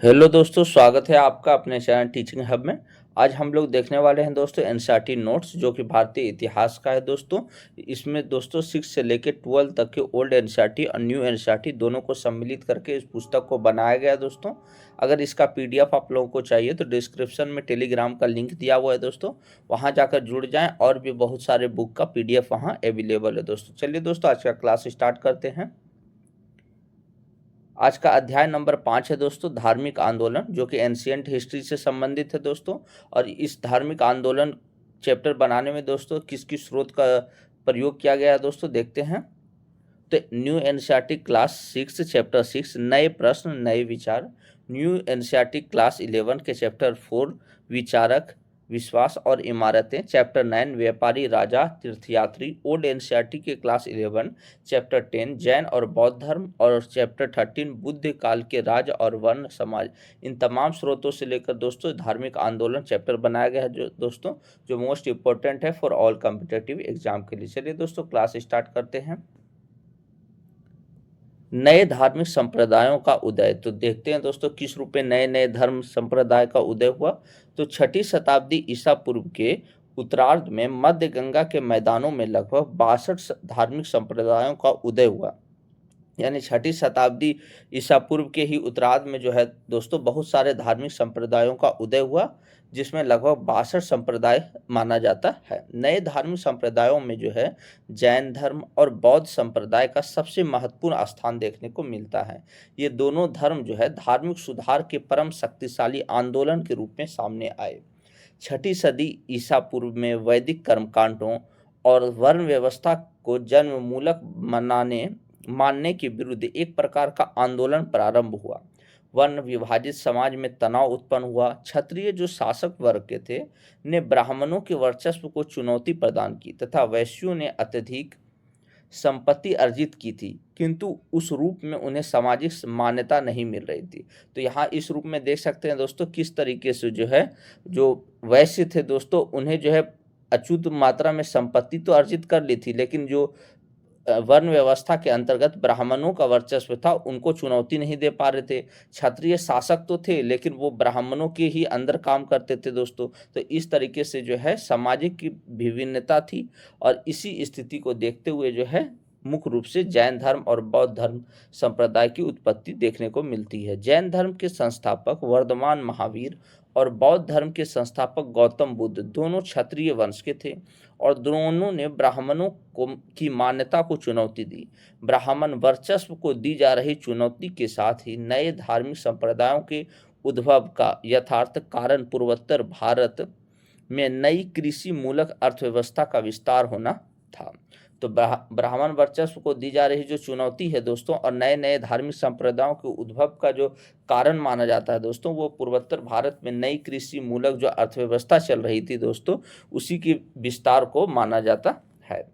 Hello दोस्तों, स्वागत है आपका अपने चैनल टीचिंग हब में। आज हम लोग देखने वाले हैं दोस्तों एनसीईआरटी नोट्स, जो कि भारतीय इतिहास का है दोस्तों। इसमें दोस्तों 6 से लेकर 12 तक के ओल्ड एनसीईआरटी और न्यू एनसीईआरटी दोनों को सम्मिलित करके इस पुस्तक को बनाया गया है दोस्तों। अगर इसका पीडीएफ आप लोगों को चाहिए तो डिस्क्रिप्शन में टेलीग्राम का लिंक दिया हुआ है दोस्तों, वहाँ जाकर जुड़ जाएँ। और भी बहुत सारे बुक का पीडीएफ वहाँ अवेलेबल है दोस्तों। चलिए दोस्तों, आज का क्लास स्टार्ट करते हैं। आज का अध्याय नंबर 5 है दोस्तों, धार्मिक आंदोलन, जो कि एंशियंट हिस्ट्री से संबंधित है दोस्तों। और इस धार्मिक आंदोलन चैप्टर बनाने में दोस्तों किस किस स्रोत का प्रयोग किया गया है दोस्तों, देखते हैं। तो न्यू एनसीईआरटी क्लास 6 चैप्टर 6 नए प्रश्न नए विचार। न्यू एनसीईआरटी क्लास 11 के चैप्टर 4 विचारक विश्वास और इमारतें। चैप्टर 9 व्यापारी राजा तीर्थयात्री। ओल्ड एनसीईआरटी के क्लास 11 चैप्टर 10 जैन और बौद्ध धर्म। और चैप्टर 13 बुद्ध काल के राज और वर्ण समाज। इन तमाम स्रोतों से लेकर दोस्तों धार्मिक आंदोलन चैप्टर बनाया गया है जो दोस्तों, जो मोस्ट इंपॉर्टेंट है फॉर ऑल कॉम्पिटिटिव एग्जाम के लिए। चलिए दोस्तों, क्लास स्टार्ट करते हैं। नए धार्मिक संप्रदायों का उदय। तो देखते हैं दोस्तों किस रूप में नए नए धर्म संप्रदाय का उदय हुआ। तो 6ठी शताब्दी ईसा पूर्व के उत्तरार्ध में मध्य गंगा के मैदानों में लगभग 62 धार्मिक संप्रदायों का उदय हुआ। यानी 6ठी शताब्दी ईसा पूर्व के ही उत्तरार्ध में जो है दोस्तों बहुत सारे धार्मिक संप्रदायों का उदय हुआ, जिसमें लगभग 62 संप्रदाय माना जाता है। नए धार्मिक संप्रदायों में जो है जैन धर्म और बौद्ध संप्रदाय का सबसे महत्वपूर्ण स्थान देखने को मिलता है। ये दोनों धर्म जो है धार्मिक सुधार के परम शक्तिशाली आंदोलन के रूप में सामने आए। 6ठी सदी ईसा पूर्व में वैदिक कर्मकांडों और वर्ण व्यवस्था को जन्ममूलक मानने के विरुद्ध एक प्रकार का आंदोलन प्रारंभ हुआ। वर्ण विभाजित समाज में तनाव उत्पन्न हुआ। क्षत्रिय जो शासक वर्ग के थे ने ब्राह्मणों के वर्चस्व को चुनौती प्रदान की तथा वैश्यों ने अत्यधिक संपत्ति अर्जित की थी, किंतु उस रूप में उन्हें सामाजिक मान्यता नहीं मिल रही थी। तो यहाँ इस रूप में देख सकते हैं दोस्तों किस तरीके से जो है जो वैश्य थे दोस्तों, उन्हें जो है अच्युत मात्रा में संपत्ति तो अर्जित कर ली थी, लेकिन जो वर्ण व्यवस्था के अंतर्गत ब्राह्मणों का वर्चस्व था उनको चुनौती नहीं दे पा रहे थे। क्षत्रिय शासक तो थे लेकिन वो ब्राह्मणों के ही अंदर काम करते थे दोस्तों। तो इस तरीके से जो है सामाजिक की विभिन्नता थी। और इसी स्थिति को देखते हुए जो है मुख्य रूप से जैन धर्म और बौद्ध धर्म संप्रदाय की उत्पत्ति देखने को मिलती है। जैन धर्म के संस्थापक वर्धमान महावीर और बौद्ध धर्म के संस्थापक गौतम बुद्ध दोनों क्षत्रिय वंश के थे और दोनों ने ब्राह्मणों को की मान्यता को चुनौती दी। ब्राह्मण वर्चस्व को दी जा रही चुनौती के साथ ही नए धार्मिक संप्रदायों के उद्भव का यथार्थ कारण पूर्वोत्तर भारत में नई कृषि मूलक अर्थव्यवस्था का विस्तार होना था। तो ब्राह्मण वर्चस्व को दी जा रही जो चुनौती है दोस्तों और नए नए धार्मिक संप्रदायों के उद्भव का जो कारण माना जाता है दोस्तों, वो पूर्वोत्तर भारत में नई कृषि मूलक जो अर्थव्यवस्था चल रही थी दोस्तों, उसी के विस्तार को माना जाता है।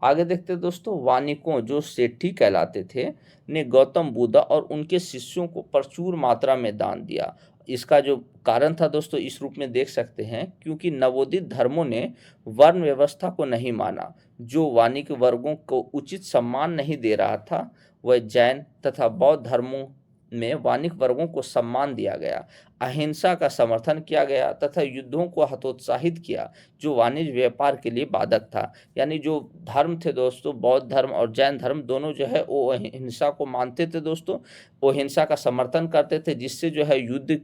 आगे देखते हैं दोस्तों, वानिकों जो सेठी कहलाते थे ने गौतम बुद्ध और उनके शिष्यों को प्रचुर मात्रा में दान दिया। इसका जो कारण था दोस्तों इस रूप में देख सकते हैं, क्योंकि नवोदित धर्मों ने वर्ण व्यवस्था को नहीं माना, जो वाणिक वर्गों को उचित सम्मान नहीं दे रहा था। वह जैन तथा बौद्ध धर्मों में वाणिक वर्गों को सम्मान दिया गया, अहिंसा का समर्थन किया गया तथा युद्धों को हतोत्साहित किया, जो वाणिज्य व्यापार के लिए बाधक था। यानी जो धर्म थे दोस्तों, बौद्ध धर्म और जैन धर्म दोनों जो है वो अहिंसा को मानते थे दोस्तों, वो हिंसा का समर्थन करते थे, जिससे जो है युद्ध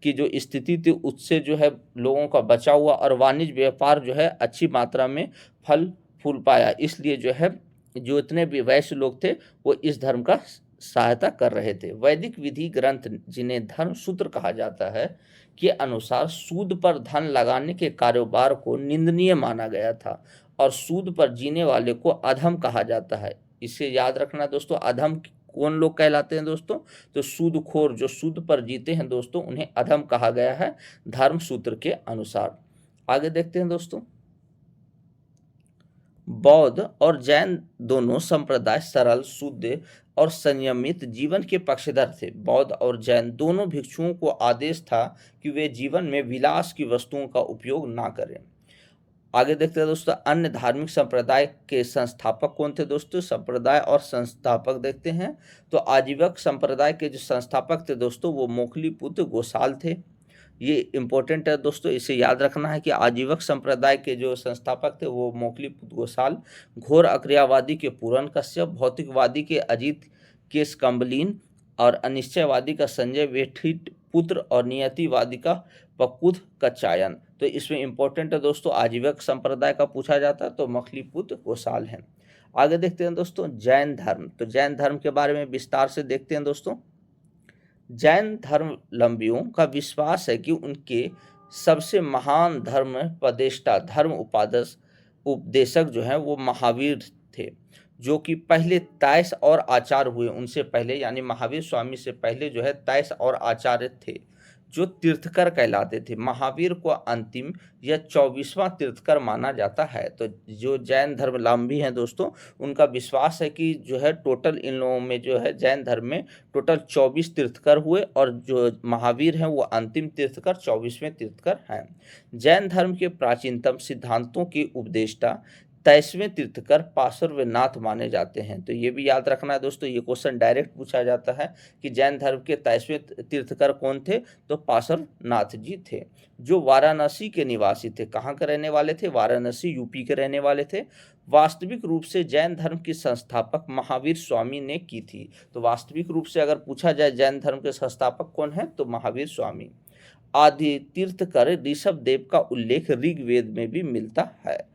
की जो स्थिति थी उससे जो है लोगों का बचाव हुआ और वाणिज्य व्यापार जो है अच्छी मात्रा में फल फूल पाया। इसलिए जो है जो इतने भी वैश्य लोग थे वो इस धर्म का सहायता कर रहे थे। वैदिक विधि ग्रंथ जिन्हें धर्म सूत्र कहा जाता है के अनुसार सूद पर धन लगाने के कारोबार को निंदनीय माना गया था और सूद पर जीने वाले को अधम कहा जाता है। इसे याद रखना दोस्तों, अधम कौन लोग कहलाते हैं दोस्तों, तो सूदखोर जो सूद पर जीते हैं दोस्तों उन्हें अधम कहा गया है धर्म सूत्र के अनुसार। आगे देखते हैं दोस्तों, बौद्ध और जैन दोनों संप्रदाय सरल शुद्ध और संयमित जीवन के पक्षधर थे। बौद्ध और जैन दोनों भिक्षुओं को आदेश था कि वे जीवन में विलास की वस्तुओं का उपयोग ना करें। आगे देखते हैं दोस्तों, अन्य धार्मिक संप्रदाय के संस्थापक कौन थे दोस्तों। संप्रदाय और संस्थापक देखते हैं तो आजीवक संप्रदाय के जो संस्थापक थे दोस्तों वो मोखलीपुत्र गोसाल थे। ये इंपॉर्टेंट है दोस्तों, इसे याद रखना है कि आजीवक संप्रदाय के जो संस्थापक थे वो मोखलीपुत्र गोसाल, घोर अक्रियावादी के पूरन कश्यप, भौतिकवादी के अजीत केशकम्बलीन और अनिश्चयवादी का संजय वेठिट पुत्र और नियतिवादी का पकुद कच्चायन। तो इसमें इंपॉर्टेंट है दोस्तों, आजीवक संप्रदाय का पूछा जाता है तो मोखलीपुत्र गोसाल हैं। आगे देखते हैं दोस्तों, जैन धर्म। तो जैन धर्म के बारे में विस्तार से देखते हैं दोस्तों। जैन धर्मावलंबियों का विश्वास है कि उनके सबसे महान धर्म उपदेष्टा धर्म उपदेशक जो हैं वो महावीर थे, जो कि पहले 23 और आचार्य हुए उनसे पहले, यानी महावीर स्वामी से पहले जो है 23 और आचार्य थे जो तीर्थकर कहलाते थे। महावीर को अंतिम या 24वां तीर्थकर माना जाता है। तो जो जैन धर्मावलंबी हैं दोस्तों उनका विश्वास है कि जो है टोटल इन लोगों में जो है जैन धर्म में टोटल 24 तीर्थकर हुए और जो महावीर हैं वो अंतिम तीर्थकर 24वें तीर्थकर हैं। जैन धर्म के प्राचीनतम सिद्धांतों के उपदेष्टा 23वें तीर्थकर पार्श्वनाथ माने जाते हैं। तो ये भी याद रखना है दोस्तों, ये क्वेश्चन डायरेक्ट पूछा जाता है कि जैन धर्म के 23वें तीर्थकर कौन थे, तो पार्श्वनाथ जी थे, जो वाराणसी के निवासी थे। कहाँ के रहने वाले थे, वाराणसी यूपी के रहने वाले थे। वास्तविक रूप से जैन धर्म की संस्थापक महावीर स्वामी ने की थी। तो वास्तविक रूप से अगर पूछा जाए जैन धर्म के संस्थापक कौन है, तो महावीर स्वामी। आदि तीर्थकर ऋषभ देव का उल्लेख ऋग्वेद में भी मिलता है।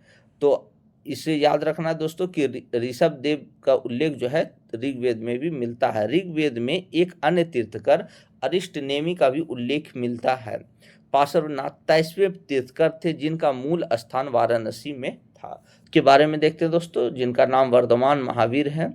तो इसे याद रखना है दोस्तों कि ऋषभ देव का उल्लेख जो है ऋग्वेद में भी मिलता है। ऋग्वेद में एक अन्य तीर्थकर अरिष्टनेमी का भी उल्लेख मिलता है। पार्श्वनाथ 23वें तीर्थकर थे जिनका मूल स्थान वाराणसी में था। के बारे में देखते हैं दोस्तों, जिनका नाम वर्धमान महावीर है।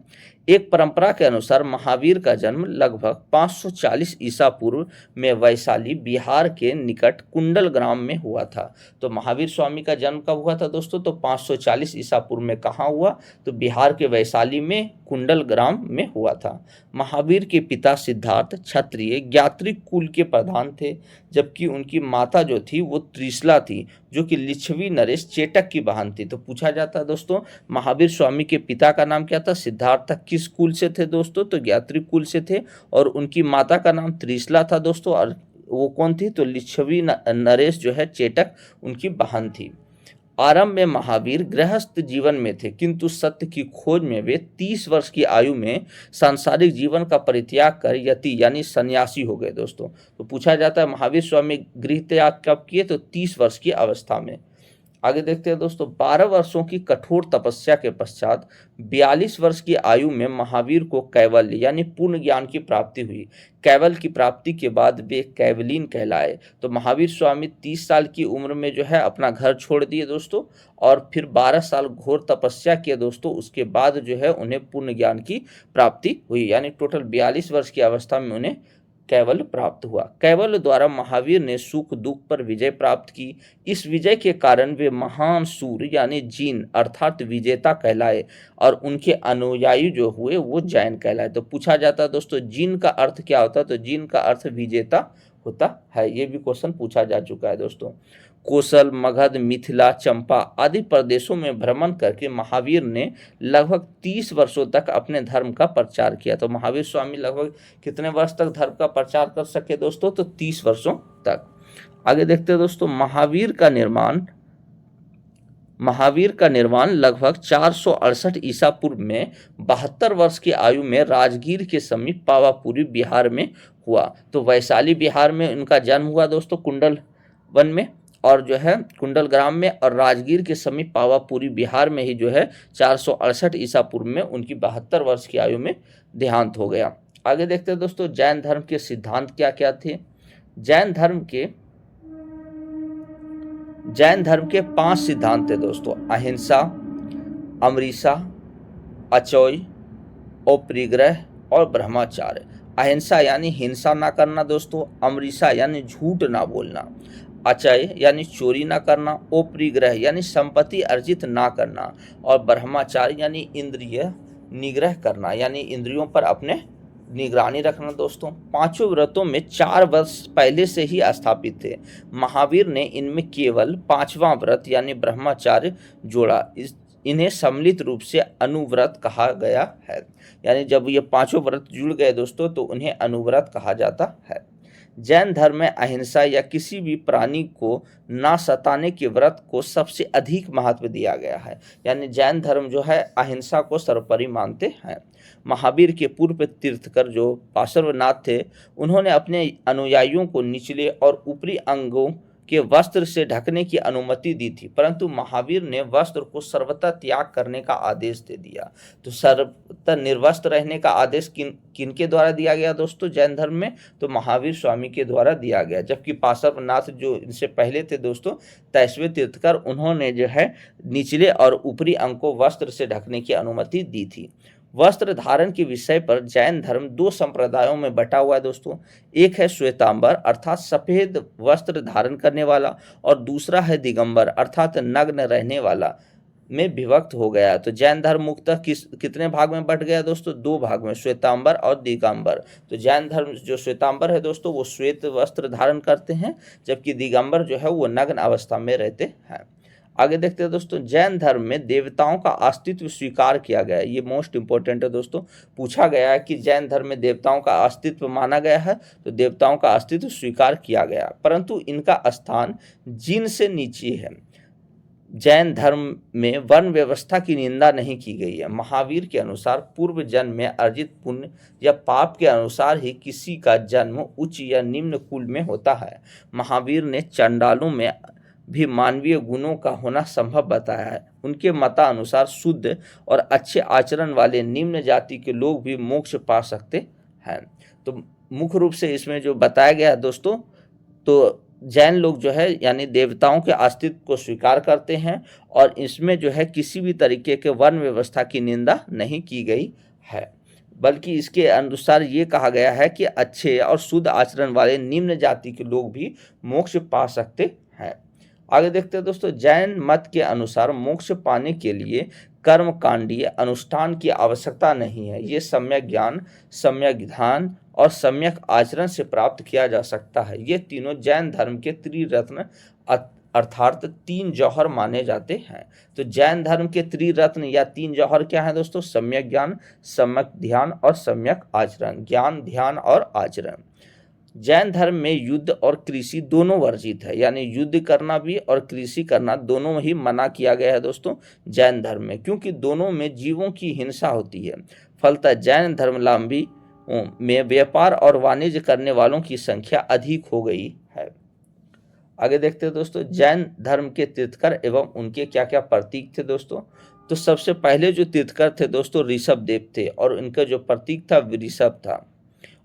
एक परंपरा के अनुसार महावीर का जन्म लगभग 540 ईसा पूर्व में वैशाली बिहार के निकट कुंडल ग्राम में हुआ था। तो महावीर स्वामी का जन्म कब हुआ था दोस्तों, तो 540 ईसा पूर्व में कहाँ हुआ, तो बिहार के वैशाली में कुंडल ग्राम में हुआ था। महावीर के पिता सिद्धार्थ क्षत्रिय ज्ञात्रिक कुल के प्रधान थे, जबकि उनकी माता जो थी वो त्रिशला थी, जो कि लिच्छवी नरेश चेटक की बहन थी। तो पूछा जाता है दोस्तों महावीर स्वामी के पिता का नाम क्या था, सिद्धार्थ। किस कुल से थे दोस्तों, तो ज्ञात्रिक कुल से थे, और उनकी माता का नाम त्रिशला था दोस्तों, और वो कौन थी, तो लिच्छवी नरेश जो है चेटक उनकी बहन थी। आरंभ में महावीर गृहस्थ जीवन में थे, किंतु सत्य की खोज में वे 30 वर्ष की आयु में सांसारिक जीवन का परित्याग कर यति यानी सन्यासी हो गए दोस्तों। तो पूछा जाता है महावीर स्वामी गृह त्याग कब किए, तो 30 वर्ष की अवस्था में। आगे देखते हैं दोस्तों, 12 वर्षों की कठोर तपस्या के पश्चात 42 वर्ष की आयु में महावीर को कैवल्य यानी पूर्ण ज्ञान की प्राप्ति हुई। कैवल की प्राप्ति के बाद वे कैवलीन कहलाए। तो महावीर स्वामी 30 साल की उम्र में जो है अपना घर छोड़ दिए दोस्तों, और फिर 12 साल घोर तपस्या किए दोस्तों। उसके बाद जो है उन्हें पूर्ण ज्ञान की प्राप्ति हुई, यानी टोटल 42 वर्ष की अवस्था में उन्हें कैवल्य प्राप्त हुआ। कैवल्य द्वारा महावीर ने सुख दुख पर विजय प्राप्त की। इस विजय के कारण वे महान सूर यानी जीन अर्थात विजेता कहलाए, और उनके अनुयायी जो हुए वो जैन कहलाए। तो पूछा जाता है दोस्तों जीन का अर्थ क्या होता है, तो जीन का अर्थ विजेता होता है। ये भी क्वेश्चन पूछा जा चुका है दोस्तों। कौशल, मगध, मिथिला, चंपा आदि प्रदेशों में भ्रमण करके महावीर ने लगभग 30 वर्षों तक अपने धर्म का प्रचार किया। तो महावीर स्वामी लगभग कितने वर्ष तक धर्म का प्रचार कर सके दोस्तों, तो 30 वर्षों तक। आगे देखते हैं दोस्तों, महावीर का निर्माण लगभग 468 ईसा पूर्व में 72 वर्ष की आयु में राजगीर के समीप पावापुरी बिहार में हुआ। तो वैशाली बिहार में उनका जन्म हुआ दोस्तों, कुंडल वन में, और जो है कुंडल ग्राम में, और राजगीर के समीप पावापुरी बिहार में ही जो है 468 ईसा पूर्व में उनकी 72 वर्ष की आयु में देहांत हो गया। आगे देखते हैं दोस्तों, जैन धर्म के सिद्धांत क्या क्या थे। जैन धर्म के 5 सिद्धांत थे दोस्तों, अहिंसा, अमरीसा, अचौय, अपरिग्रह और ब्रह्मचार्य। अहिंसा यानी हिंसा ना करना दोस्तों, अमरीसा यानी झूठ ना बोलना, अचय यानी चोरी ना करना, अपरिग्रह यानी संपत्ति अर्जित ना करना, और ब्रह्मचार्य यानी इंद्रिय निग्रह करना, यानी इंद्रियों पर अपने निगरानी रखना दोस्तों। पांचों व्रतों में 4 वर्ष पहले से ही स्थापित थे। महावीर ने इनमें केवल 5वां व्रत यानी ब्रह्मचार्य जोड़ा। इन्हें सम्मिलित रूप से अनुव्रत कहा गया है। यानी जब ये पांचों व्रत जुड़ गए दोस्तों तो उन्हें अनुव्रत कहा जाता है। जैन धर्म में अहिंसा या किसी भी प्राणी को ना सताने के व्रत को सबसे अधिक महत्व दिया गया है। यानी जैन धर्म जो है अहिंसा को सर्वोपरि मानते हैं। महावीर के पूर्व तीर्थकर जो पार्श्वनाथ थे, उन्होंने अपने अनुयायियों को निचले और ऊपरी अंगों के वस्त्र से ढकने की अनुमति दी थी, परंतु महावीर ने वस्त्र को सर्वथा त्याग करने का आदेश दे दिया। तो सर्वथा निर्वस्त्र रहने का आदेश किनके द्वारा दिया गया दोस्तों जैन धर्म में? तो महावीर स्वामी के द्वारा दिया गया। जबकि पार्श्वनाथ जो इनसे पहले थे दोस्तों, तेईसवें तीर्थकर, उन्होंने जो है निचले और ऊपरी अंग को वस्त्र से ढकने की अनुमति दी थी। वस्त्र धारण के विषय पर जैन धर्म 2 संप्रदायों में बटा हुआ है दोस्तों। एक है श्वेतांबर अर्थात सफेद वस्त्र धारण करने वाला, और दूसरा है दिगंबर अर्थात नग्न रहने वाला में विभक्त हो गया। तो जैन धर्म मुख्यतः कितने भाग में बट गया दोस्तों? 2 भाग में, श्वेतांबर और दिगंबर। तो जैन धर्म जो श्वेतांबर है दोस्तों वो श्वेत वस्त्र धारण करते हैं, जबकि दिगंबर जो है वो नग्न अवस्था में रहते हैं। आगे देखते हैं दोस्तों, जैन धर्म में देवताओं का अस्तित्व स्वीकार किया गया है। ये मोस्ट इंपॉर्टेंट है दोस्तों। पूछा गया है कि जैन धर्म में देवताओं का अस्तित्व माना गया है, तो देवताओं का अस्तित्व स्वीकार किया गया, परंतु इनका स्थान जिन से नीचे है। जैन धर्म में वर्ण व्यवस्था की निंदा नहीं की गई है। महावीर के अनुसार पूर्व जन्म में अर्जित पुण्य या पाप के अनुसार ही किसी का जन्म उच्च या निम्न कुल में होता है। महावीर ने चंडालों में भी मानवीय गुणों का होना संभव बताया है। उनके मतानुसार शुद्ध और अच्छे आचरण वाले निम्न जाति के लोग भी मोक्ष पा सकते हैं। तो मुख्य रूप से इसमें जो बताया गया है दोस्तों, तो जैन लोग जो है यानी देवताओं के अस्तित्व को स्वीकार करते हैं, और इसमें जो है किसी भी तरीके के वर्ण व्यवस्था की निंदा नहीं की गई है, बल्कि इसके अनुसार ये कहा गया है कि अच्छे और शुद्ध आचरण वाले निम्न जाति के लोग भी मोक्ष पा सकते हैं। आगे देखते हैं दोस्तों, जैन मत के अनुसार मोक्ष पाने के लिए कर्मकांडीय अनुष्ठान की आवश्यकता नहीं है। ये सम्यक ज्ञान, सम्यक ध्यान और सम्यक आचरण से प्राप्त किया जा सकता है। ये तीनों जैन धर्म के त्रिरत्न अर्थात 3 जौहर माने जाते हैं। तो जैन धर्म के त्रिरत्न या 3 जौहर क्या है दोस्तों? सम्यक ज्ञान, सम्यक ध्यान और सम्यक आचरण। ज्ञान, ध्यान और आचरण। जैन धर्म में युद्ध और कृषि दोनों वर्जित है, यानी युद्ध करना भी और कृषि करना दोनों ही मना किया गया है दोस्तों जैन धर्म में, क्योंकि दोनों में जीवों की हिंसा होती है। फलतः जैन धर्मावलंबी में व्यापार और वाणिज्य करने वालों की संख्या अधिक हो गई है। आगे देखते हैं दोस्तों, जैन धर्म के तीर्थकर एवं उनके क्या क्या प्रतीक थे दोस्तों। तो सबसे पहले जो तीर्थकर थे दोस्तों ऋषभ देव थे, और इनका जो प्रतीक था ऋषभ था।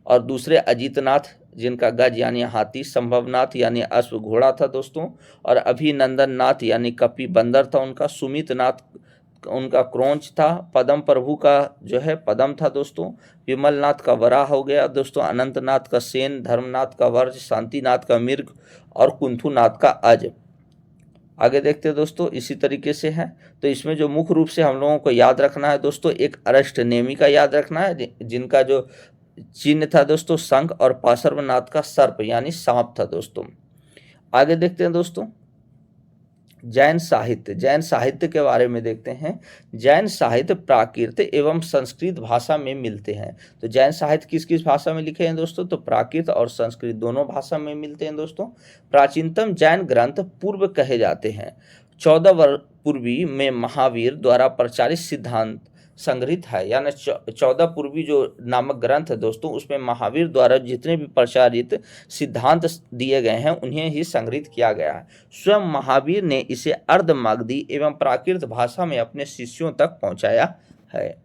और दूसरे अजीतनाथ, जिनका गज यानी हाथी, संभवनाथ यानी अश्व घोड़ा था दोस्तों, और अभिनंदन नाथ यानी कपि बंदर था उनका। सुमितनाथ उनका क्रोंच था। पदम प्रभु का जो है पदम था दोस्तों। विमलनाथ का वराह हो गया दोस्तों। अनंतनाथ का सेन, धर्मनाथ का वर्ज, शांतिनाथ का मृग और कुंथुनाथ का अज। आगे देखते हैं दोस्तों, इसी तरीके से है। तो इसमें जो मुख्य रूप से हम लोगों को याद रखना है दोस्तों, एक अरष्ट नेमी का याद रखना है, जिनका जो चिन्ह था दोस्तों शंख, और पार्श्वनाथ का सर्प यानी सांप था दोस्तों। आगे देखते हैं दोस्तों, जैन साहित्य के बारे में देखते हैं। जैन साहित्य प्राकृत एवं संस्कृत भाषा में मिलते हैं। तो जैन साहित्य किस किस भाषा में लिखे हैं दोस्तों? तो प्राकृत और संस्कृत दोनों भाषा में मिलते हैं दोस्तों। प्राचीनतम जैन ग्रंथ पूर्व कहे जाते हैं। 14 वर्ष पूर्वी में महावीर द्वारा प्रचारित सिद्धांत संग्रहित है, यानी 14 पूर्वी जो नामक ग्रंथ है दोस्तों, उसमें महावीर द्वारा जितने भी प्रचारित सिद्धांत दिए गए हैं उन्हें ही संग्रहित किया गया है। स्वयं महावीर ने इसे अर्धमागधी एवं प्राकृत भाषा में अपने शिष्यों तक पहुंचाया है।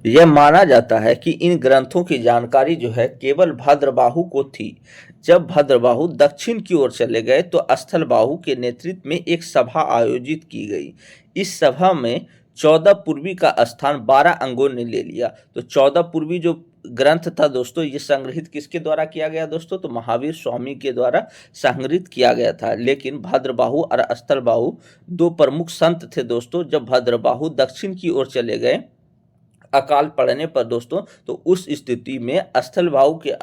यह माना जाता है कि इन ग्रंथों की जानकारी जो है केवल भद्रबाहु को थी। जब भद्रबाहु दक्षिण की ओर चले गए तो स्थलबाहु के नेतृत्व में एक सभा आयोजित की गई। इस सभा में 14 पूर्वी का स्थान 12 अंगों ने ले लिया। तो 14 पूर्वी जो ग्रंथ था दोस्तों, ये संग्रहित किसके द्वारा किया गया दोस्तों? तो महावीर स्वामी के द्वारा संग्रहित किया गया था। लेकिन भद्रबाहु और स्थलबाहु 2 प्रमुख संत थे दोस्तों। जब भद्रबाहु दक्षिण की ओर चले गए अकाल पड़ने पर दोस्तों तो उस स्थिति में स्थलभाउ के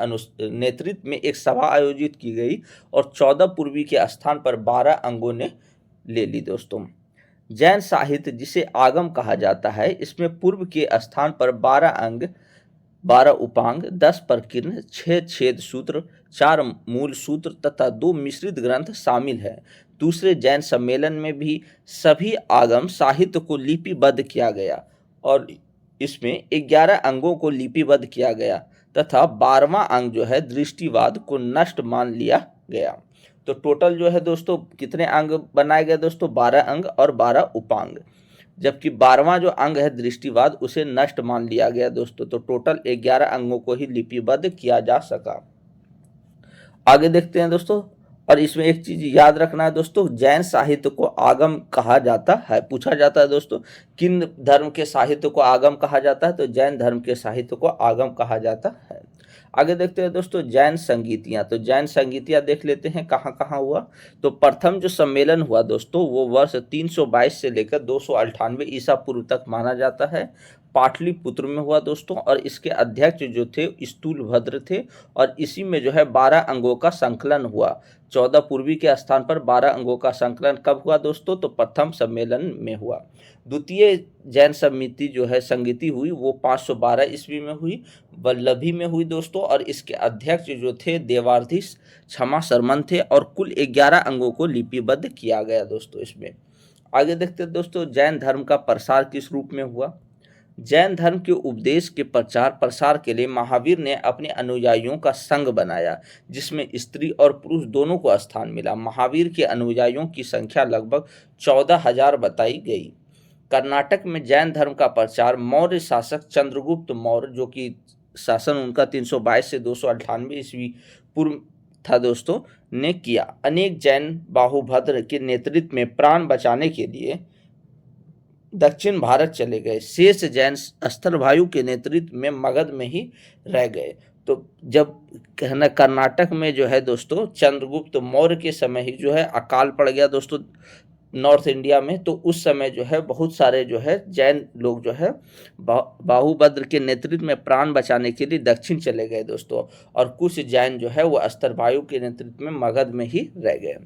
नेतृत्व में एक सभा आयोजित की गई और 14 पूर्वी के स्थान पर 12 अंगों ने ले ली दोस्तों। जैन साहित्य जिसे आगम कहा जाता है, इसमें पूर्व के स्थान पर 12 अंग, 12 उपांग, 10 प्रकीर्ण, 6 छेद सूत्र, 4 मूल सूत्र तथा 2 मिश्रित ग्रंथ शामिल है। दूसरे जैन सम्मेलन में भी सभी आगम साहित्य को लिपिबद्ध किया गया और इसमें 11 अंगों को लिपिबद्ध किया गया तथा 12वां अंग जो है दृष्टिवाद को नष्ट मान लिया गया। तो टोटल जो है दोस्तों कितने अंग बनाए गए दोस्तों? 12 अंग और 12 उपांग, जबकि 12वां जो अंग है दृष्टिवाद उसे नष्ट मान लिया गया दोस्तों। तो टोटल 11 अंगों को ही लिपिबद्ध किया जा सका। आगे देखते हैं दोस्तों, और इसमें एक चीज याद रखना है दोस्तों, जैन साहित्य को आगम कहा जाता है। पूछा जाता है दोस्तों किन धर्म के साहित्य को आगम कहा जाता है, तो जैन धर्म के साहित्य को आगम कहा जाता है। आगे देखते हैं दोस्तों जैन संगीतियां। तो जैन संगीतियां देख लेते हैं कहाँ कहाँ हुआ। तो प्रथम जो सम्मेलन हुआ दोस्तों वो वर्ष 322 से लेकर 298 ईसा पूर्व तक माना जाता है। पाटलिपुत्र में हुआ दोस्तों, और इसके अध्यक्ष जो थे स्थूलभद्र थे, और इसी में जो है 12 अंगों का संकलन हुआ। 14 पूर्वी के स्थान पर 12 अंगों का संकलन कब हुआ दोस्तों? तो प्रथम सम्मेलन में हुआ। द्वितीय जैन समिति जो है संगीति हुई वो 512 ईस्वी में हुई, वल्लभी में हुई दोस्तों, और इसके अध्यक्ष जो थे देवार्धीश क्षमा शर्मन थे, और कुल 11 अंगों को लिपिबद्ध किया गया दोस्तों इसमें। आगे देखते हैं दोस्तों जैन धर्म का प्रसार किस रूप में हुआ। जैन धर्म के उपदेश के प्रचार प्रसार के लिए महावीर ने अपने अनुयायियों का संघ बनाया, जिसमें स्त्री और पुरुष दोनों को स्थान मिला। महावीर के अनुयायियों की संख्या लगभग 14,000 बताई गई। कर्नाटक में जैन धर्म का प्रचार मौर्य शासक चंद्रगुप्त मौर्य, जो कि शासन उनका 322 से 298 ईस्वी पूर्व था दोस्तों, ने किया। अनेक जैन बाहुभद्र के नेतृत्व में प्राण बचाने के लिए दक्षिण भारत चले गए। शेष जैन स्थलभायु के नेतृत्व में मगध में ही रह गए। तो जब कहना कर्नाटक में जो है दोस्तों चंद्रगुप्त मौर्य के समय ही जो है अकाल पड़ गया दोस्तों नॉर्थ इंडिया में, तो उस समय जो है बहुत सारे जो है जैन लोग जो है बाहुभद्र के नेतृत्व में प्राण बचाने के लिए दक्षिण चले गए दोस्तों, और कुछ जैन जो है वो स्थलभायु के नेतृत्व में मगध में ही रह गए।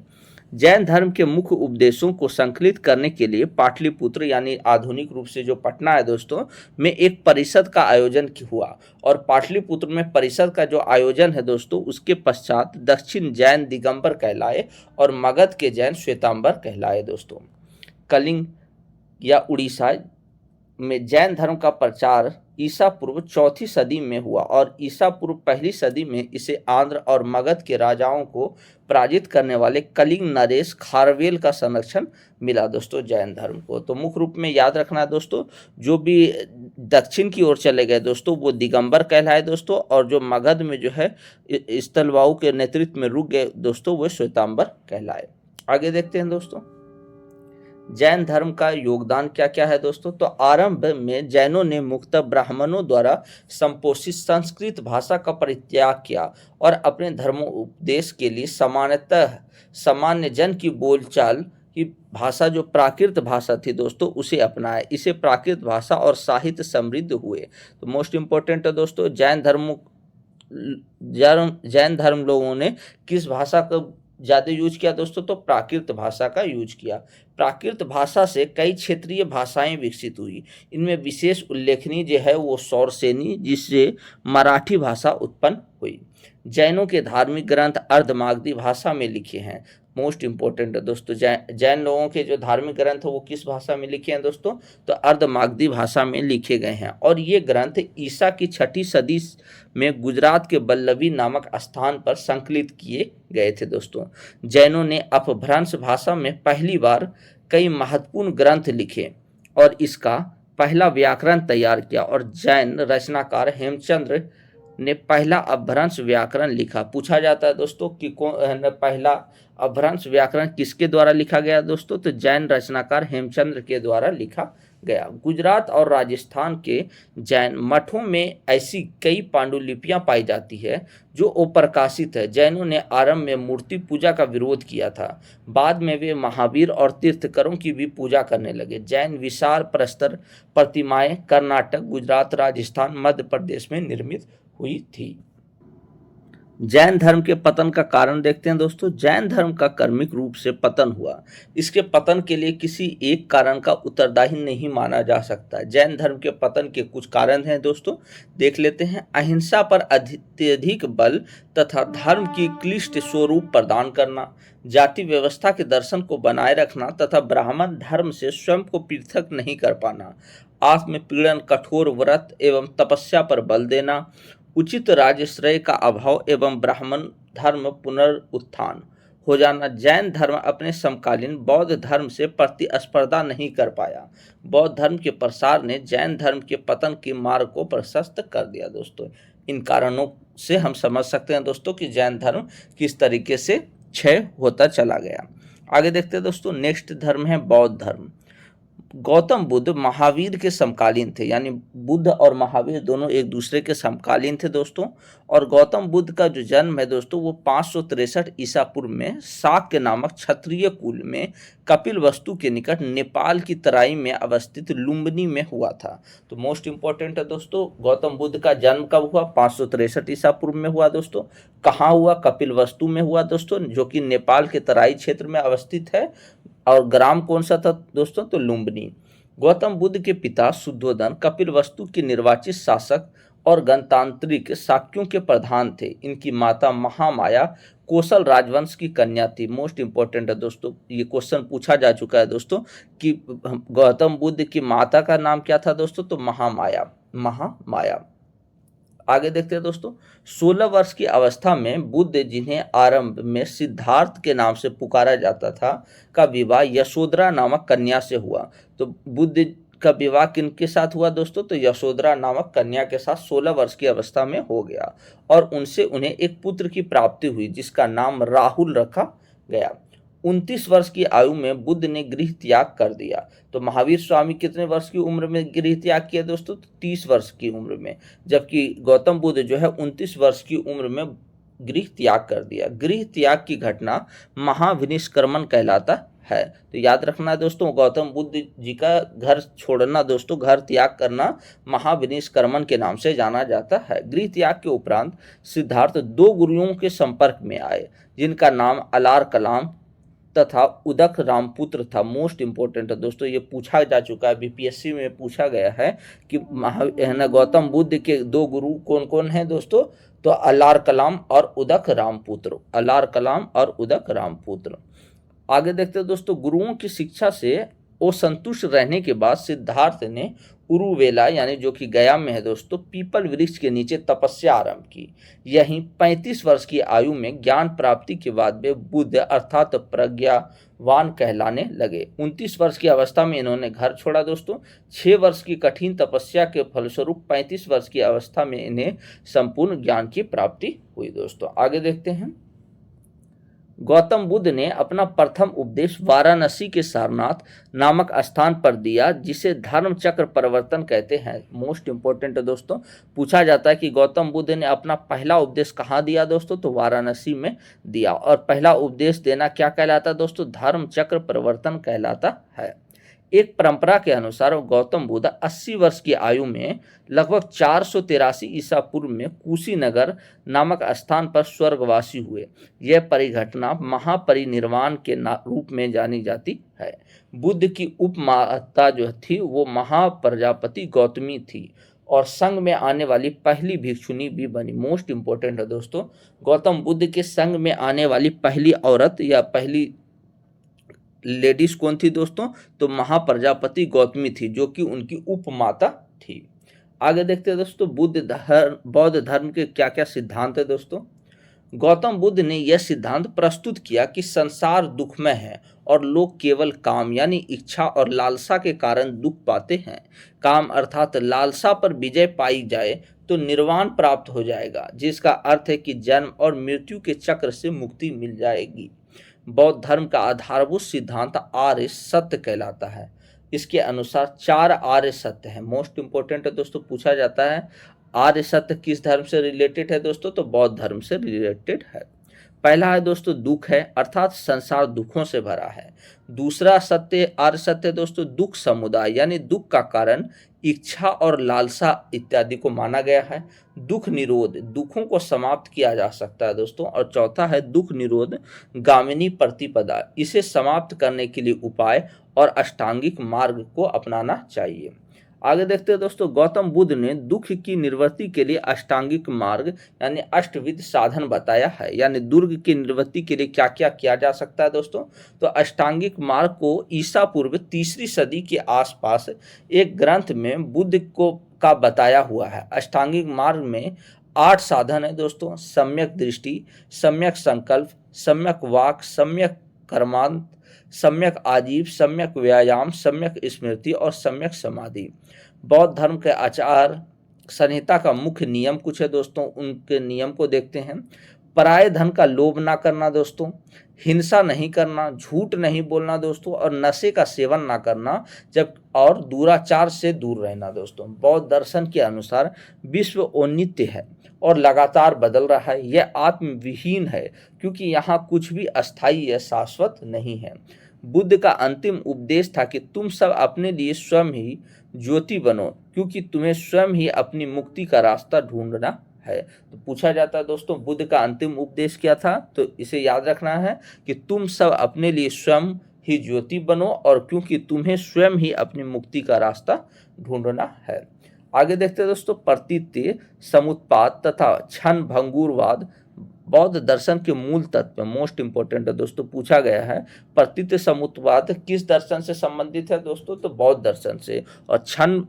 जैन धर्म के मुख्य उपदेशों को संकलित करने के लिए पाटलिपुत्र यानी आधुनिक रूप से जो पटना है दोस्तों में एक परिषद का आयोजन हुआ, और पाटलिपुत्र में परिषद का जो आयोजन है दोस्तों उसके पश्चात दक्षिण जैन दिगंबर कहलाए और मगध के जैन श्वेतांबर कहलाए दोस्तों। कलिंग या उड़ीसा में जैन धर्म का प्रचार ईसा पूर्व 4वीं सदी में हुआ, और ईसा पूर्व 1ली सदी में इसे आंध्र और मगध के राजाओं को पराजित करने वाले कलिंग नरेश खारवेल का संरक्षण मिला दोस्तों जैन धर्म को। तो मुख्य रूप में याद रखना दोस्तों, जो भी दक्षिण की ओर चले गए दोस्तों वो दिगंबर कहलाए दोस्तों, और जो मगध में जो है स्थलभाउ के नेतृत्व में रुक गए दोस्तों वो श्वेतांबर कहलाए। आगे देखते हैं दोस्तों जैन धर्म का योगदान क्या क्या है दोस्तों। तो आरंभ में जैनों ने मुख्यतः ब्राह्मणों द्वारा संपोषित संस्कृत भाषा का परित्याग किया और अपने धर्मोपदेश के लिए सामान्यतः सामान्य जन की बोलचाल की भाषा जो प्राकृत भाषा थी दोस्तों उसे अपनाया। इसे प्राकृत भाषा और साहित्य समृद्ध हुए। तो मोस्ट इम्पोर्टेंट है दोस्तों जैन धर्म लोगों ने किस भाषा का ज़्यादा यूज किया दोस्तों? तो प्राकृत भाषा का यूज किया। प्राकृत भाषा से कई क्षेत्रीय भाषाएं विकसित हुई। इनमें विशेष उल्लेखनीय जो है वो सौरसेनी, जिससे मराठी भाषा उत्पन्न हुई। जैनों के धार्मिक ग्रंथ अर्धमागधी भाषा में लिखे हैं। मोस्ट इम्पोर्टेंट है दोस्तों जैन लोगों के जो धार्मिक ग्रंथ वो किस भाषा में लिखे हैं दोस्तों? तो अर्धमागधी भाषा में लिखे गए हैं, और ये ग्रंथ ईसा की 6ठी सदी में गुजरात के वल्लभी नामक स्थान पर संकलित किए गए थे दोस्तों। जैनों ने अपभ्रंश भाषा में पहली बार कई महत्वपूर्ण ग्रंथ लिखे और इसका पहला व्याकरण तैयार किया, और जैन रचनाकार हेमचंद्र ने पहला अपभ्रंश व्याकरण लिखा। पूछा जाता है दोस्तों कि कौन पहला अपभ्रंश व्याकरण किसके द्वारा लिखा गया दोस्तों? तो जैन रचनाकार हेमचंद्र के द्वारा लिखा गया। गुजरात और राजस्थान के जैन मठों में ऐसी कई पांडुलिपियां पाई जाती है जो अप्रकाशित है। जैनों ने आरंभ में मूर्ति पूजा का विरोध किया था, बाद में वे महावीर और तीर्थकरों की भी पूजा करने लगे। जैन विशाल प्रस्तर प्रतिमाएं कर्नाटक, गुजरात, राजस्थान, मध्य प्रदेश में निर्मित हुई थी। जैन धर्म के पतन का कारण देखते हैं दोस्तों। जैन धर्म का क्रमिक रूप से पतन हुआ। इसके पतन के लिए किसी एक कारण का उत्तरदायी नहीं माना जा सकता। जैन धर्म के पतन के कुछ कारण हैं दोस्तों, देख लेते हैं। अहिंसा पर अत्यधिक बल तथा धर्म की क्लिष्ट स्वरूप प्रदान करना, जाति व्यवस्था के दर्शन को बनाए रखना तथा ब्राह्मण धर्म से स्वयं को पृथक नहीं कर पाना, आत्मपीड़न, कठोर व्रत एवं तपस्या पर बल देना, उचित राजश्रय का अभाव एवं ब्राह्मण धर्म पुनरुत्थान हो जाना। जैन धर्म अपने समकालीन बौद्ध धर्म से प्रतिस्पर्धा नहीं कर पाया। बौद्ध धर्म के प्रसार ने जैन धर्म के पतन के मार्ग को प्रशस्त कर दिया। दोस्तों, इन कारणों से हम समझ सकते हैं दोस्तों कि जैन धर्म किस तरीके से क्षय होता चला गया। आगे देखते हैं दोस्तों, नेक्स्ट धर्म है बौद्ध धर्म। गौतम बुद्ध महावीर के समकालीन थे, यानी बुद्ध और महावीर दोनों एक दूसरे के समकालीन थे दोस्तों। और गौतम बुद्ध का जो जन्म है दोस्तों वो 563 ईसा पूर्व में शाक्य नामक क्षत्रिय कुल में कपिल वस्तु के निकट नेपाल की तराई में अवस्थित लुम्बिनी में हुआ था। तो मोस्ट इंपॉर्टेंट है दोस्तों, गौतम बुद्ध का जन्म कब हुआ? 563 ईसा पूर्व में हुआ दोस्तों। कहाँ हुआ? कपिल वस्तु में हुआ दोस्तों, जो कि नेपाल के तराई क्षेत्र में अवस्थित है। और ग्राम कौन सा था दोस्तों? तो लुम्बिनी। गौतम बुद्ध के पिता शुद्धोधन कपिल वस्तु के निर्वाचित शासक और गणतांत्रिक शाक्यों के प्रधान थे। इनकी माता महामाया कौशल राजवंश की कन्या थी। मोस्ट इंपॉर्टेंट है दोस्तों, ये क्वेश्चन पूछा जा चुका है दोस्तों कि गौतम बुद्ध की माता का नाम क्या था दोस्तों? तो महामाया। आगे देखते हैं दोस्तों, 16 वर्ष की अवस्था में बुद्ध, जिन्हें आरंभ में सिद्धार्थ के नाम से पुकारा जाता था, का विवाह यशोधरा नामक कन्या से हुआ। तो बुद्ध का विवाह किनके साथ हुआ दोस्तों? तो यशोधरा नामक कन्या के साथ 16 वर्ष की अवस्था में हो गया और उनसे उन्हें एक पुत्र की प्राप्ति हुई जिसका नाम राहुल रखा गया। 29 वर्ष की आयु में बुद्ध ने गृह त्याग कर दिया। तो महावीर स्वामी कितने वर्ष की उम्र में गृह त्याग किया दोस्तों? तो 30 वर्ष की उम्र में, जबकि गौतम बुद्ध जो है 29 वर्ष की उम्र में गृह त्याग कर दिया। गृह त्याग की घटना महाविनिष्क्रमण कहलाता है। तो याद रखना दोस्तों, गौतम बुद्ध जी का घर छोड़ना दोस्तों, घर त्याग करना महाविनिष्क्रमण के नाम से जाना जाता है। गृह त्याग के उपरांत सिद्धार्थ 2 गुरुओं के संपर्क में आए जिनका नाम अलार कलाम तथा उदक रामपुत्र था। मोस्ट इंपॉर्टेंट है दोस्तों, ये पूछा जा चुका है, बीपीएससी में पूछा गया है कि गौतम बुद्ध के 2 गुरु कौन कौन हैं दोस्तों? तो अलार कलाम और उदक रामपुत्र। अलार कलाम और उदक रामपुत्र। आगे देखते हैं दोस्तों, गुरुओं की शिक्षा से असंतुष्ट रहने के बाद सिद्धार्थ ने उरुवेला, यानी जो कि गया में है दोस्तों, पीपल वृक्ष के नीचे तपस्या आरंभ की। यहीं 35 वर्ष की आयु में ज्ञान प्राप्ति के बाद वे बुद्ध अर्थात प्रज्ञावान कहलाने लगे। 29 वर्ष की अवस्था में इन्होंने घर छोड़ा दोस्तों। 6 वर्ष की कठिन तपस्या के फलस्वरूप 35 वर्ष की अवस्था में इन्हें संपूर्ण ज्ञान की प्राप्ति हुई दोस्तों। आगे देखते हैं, गौतम बुद्ध ने अपना प्रथम उपदेश वाराणसी के सारनाथ नामक स्थान पर दिया जिसे धर्म चक्र परिवर्तन कहते हैं। मोस्ट इंपॉर्टेंट है दोस्तों, पूछा जाता है कि गौतम बुद्ध ने अपना पहला उपदेश कहाँ दिया दोस्तों? तो वाराणसी में दिया। और पहला उपदेश देना क्या कहलाता है दोस्तों? धर्म चक्र परिवर्तन कहलाता है। एक परंपरा के अनुसार गौतम बुद्ध 80 वर्ष की आयु में लगभग 483 ईसा पूर्व में कुशीनगर नामक स्थान पर स्वर्गवासी हुए। यह परिघटना महापरिनिर्वाण के रूप में जानी जाती है। बुद्ध की उपमाता जो थी वो महाप्रजापति गौतमी थी और संघ में आने वाली पहली भिक्षुणी भी बनी। मोस्ट इंपॉर्टेंट है दोस्तों, गौतम बुद्ध के संघ में आने वाली पहली औरत या पहली लेडीज कौन थी दोस्तों? तो महाप्रजापति गौतमी थी, जो कि उनकी उपमाता थी। आगे देखते हैं दोस्तों, बौद्ध धर्म के क्या क्या सिद्धांत है दोस्तों। गौतम बुद्ध ने यह सिद्धांत प्रस्तुत किया कि संसार दुखमय है और लोग केवल काम यानी इच्छा और लालसा के कारण दुख पाते हैं। काम अर्थात लालसा पर विजय पाई जाए तो निर्वाण प्राप्त हो जाएगा, जिसका अर्थ है कि जन्म और मृत्यु के चक्र से मुक्ति मिल जाएगी। बौद्ध धर्म का आधारभूत सिद्धांत आर्य सत्य कहलाता है। इसके अनुसार 4 आर्य सत्य है। मोस्ट इंपोर्टेंट है दोस्तों, पूछा जाता है आर्य सत्य किस धर्म से रिलेटेड है दोस्तों, तो बौद्ध धर्म से रिलेटेड है। पहला है दोस्तों दुख है, अर्थात संसार दुखों से भरा है। दूसरा सत्य आर्य सत्य दोस्तों दुख समुदाय, यानी दुख का कारण इच्छा और लालसा इत्यादि को माना गया है। दुख निरोध, दुखों को समाप्त किया जा सकता है दोस्तों। और चौथा है दुख निरोध गामिनी प्रतिपदा, इसे समाप्त करने के लिए उपाय और अष्टांगिक मार्ग को अपनाना चाहिए। आगे देखते हैं दोस्तों, गौतम बुद्ध ने दुख की निवृत्ति के लिए अष्टांगिक मार्ग यानी अष्टविध साधन बताया है। यानी दुर्ग की निवृत्ति के लिए क्या क्या किया जा सकता है दोस्तों, तो अष्टांगिक मार्ग को ईसा पूर्व 3री सदी के आसपास एक ग्रंथ में बुद्ध को का बताया हुआ है। अष्टांगिक मार्ग में 8 साधन है दोस्तों, सम्यक दृष्टि, सम्यक संकल्प, सम्यक वाक, सम्यक कर्मांत, सम्यक आजीव, सम्यक व्यायाम, सम्यक स्मृति और सम्यक समाधि। बौद्ध धर्म के आचार संहिता का मुख्य नियम कुछ है दोस्तों, उनके नियम को देखते हैं। पराये धन का लोभ ना करना दोस्तों, हिंसा नहीं करना, झूठ नहीं बोलना दोस्तों, और नशे का सेवन ना करना, जब और दुराचार से दूर रहना दोस्तों। बौद्ध दर्शन के अनुसार विश्व औन्नित्य है और लगातार बदल रहा है। यह आत्मविहीन है क्योंकि यहाँ कुछ भी अस्थायी या शाश्वत नहीं है। बुद्ध का अंतिम उपदेश था कि तुम सब अपने लिए स्वयं ही ज्योति बनो, क्योंकि तुम्हें स्वयं ही अपनी मुक्ति का रास्ता ढूंढना है। तो पूछा जाता है दोस्तों बुद्ध का अंतिम उपदेश क्या था, तो इसे याद रखना है कि तुम सब अपने लिए स्वयं ही ज्योति बनो, और क्योंकि तुम्हें स्वयं ही अपनी मुक्ति का रास्ता ढूंढना है। आगे देखते हैं दोस्तों, प्रतीत्य, समुत्पाद तथा क्षण भंगुरवाद बौद्ध दर्शन के मूल तत्व। मोस्ट इंपोर्टेंट है दोस्तों, पूछा गया है प्रतीत्य समुत्पाद किस दर्शन से संबंधित है दोस्तों, तो बौद्ध दर्शन से। और क्षण